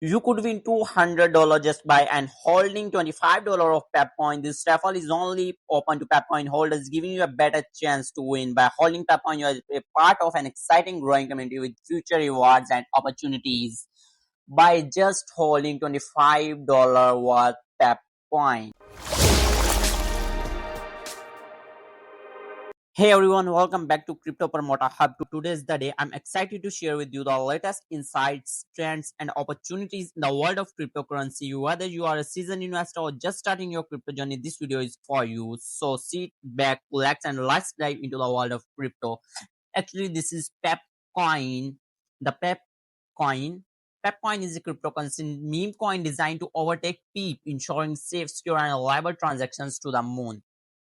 You could win $200 just by and holding $25 of PEPCoin. This raffle is only open to PEPCoin holders, giving you a better chance to win. By holding PEPCoin, you are a part of an exciting growing community with future rewards and opportunities. By just holding $25 worth PEPCoin. Hey everyone, welcome back to Crypto Promoter Hub. Today's the day. I'm excited to share with you the latest insights, trends, and opportunities in the world of cryptocurrency. Whether you are a seasoned investor or just starting your crypto journey, this video is for you. So sit back, relax, and let's dive into the world of crypto. Actually, this is PepCoin. The PepCoin. PepCoin is a cryptocurrency meme coin designed to overtake PEP, ensuring safe, secure, and reliable transactions to the moon.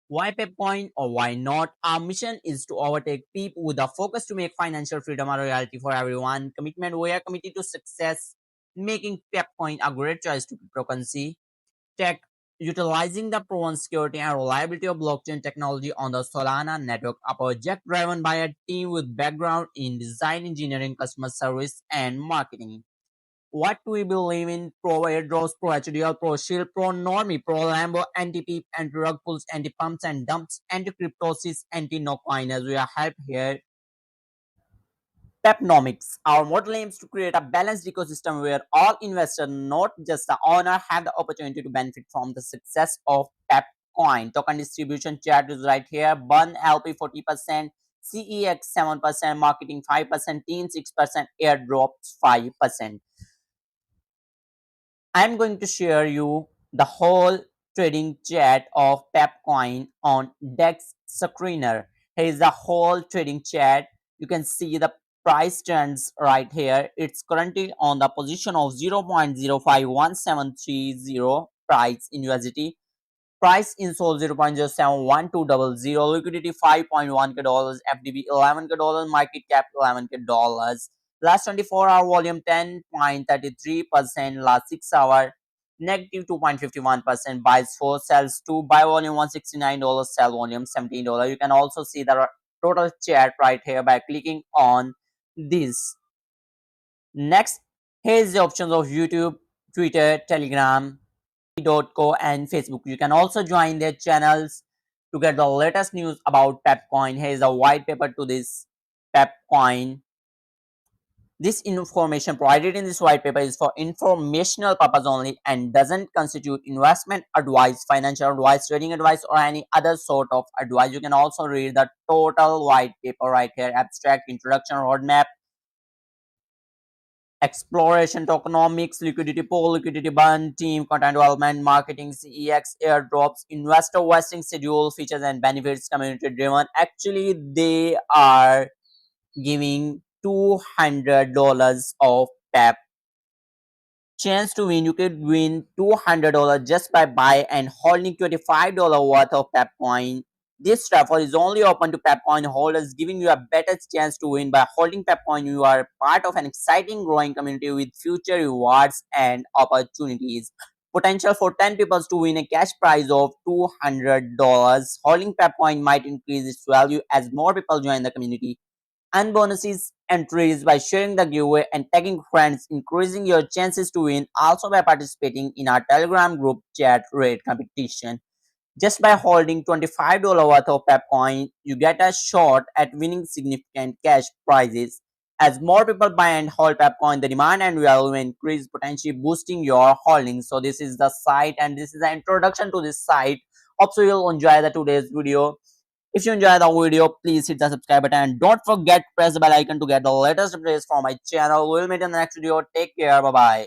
Why PepCoin or why not? Our mission is to overtake people with a focus to make financial freedom a reality for everyone. Commitment, we are committed to success, making PepCoin a great choice to cryptocurrency tech, utilizing the proven security and reliability of blockchain technology on the Solana network, a project driven by a team with background in design engineering, customer service, and marketing. What do we believe in? Pro airdrops, pro HDL, pro shield, pro normie, pro Lambo, anti peep, anti rug pulls, anti pumps and dumps, anti cryptosis, anti no coin as we are help here. Pepnomics. Our model aims to create a balanced ecosystem where all investors, not just the owner, have the opportunity to benefit from the success of PepCoin. Token distribution chart is right here. Burn LP 40%, CEX 7%, marketing 5%, team 6%, airdrops 5%. I'm going to share you the whole trading chat of PepCoin on Dex Screener. Here is the whole trading chat. You can see the price trends right here. It's currently on the position of 0.051730 price in USDT. Price in Sol 0.071200, liquidity 5.1k dollars, FDB 11k dollars, market cap 11k dollars. Last 24-hour volume 10.33%, last 6 hour negative 2.51%, buys 4, sells 2, buy volume $169, sell volume $17. You can also see the total chart right here by clicking on this. Next, here's the options of YouTube, Twitter, Telegram, .co and Facebook. You can also join their channels to get the latest news about PepCoin. Here is a white paper to this PepCoin. This information provided in this white paper is for informational purpose only and doesn't constitute investment advice, financial advice, trading advice, or any other sort of advice. You can also read the total white paper right here: abstract, introduction, roadmap, exploration, tokenomics, liquidity pool, liquidity burn, team, content development, marketing, CEX, airdrops, investor vesting schedule, features and benefits, community driven. Actually, they are giving $200 of PEP. Chance to win, you could win $200 just by buy and holding $25 worth of PepCoin. This raffle is only open to PepCoin holders, giving you a better chance to win. By holding PepCoin, you are part of an exciting growing community with future rewards and opportunities. Potential for 10 people to win a cash prize of $200. Holding PepCoin might increase its value as more people join the community, and bonuses entries by sharing the giveaway and tagging friends, increasing your chances to win. Also by participating in our Telegram group chat rate competition. Just by holding $25 worth of PepCoin, you get a shot at winning significant cash prizes. As more people buy and hold PepCoin, the demand and value increase, potentially boosting your holdings. So this is the site and this is the introduction to this site. Hope so you'll enjoy the today's video. If you enjoy the video, please hit the subscribe button and don't forget to press the bell icon to get the latest updates from my channel. We'll meet in the next video. Take care. Bye bye.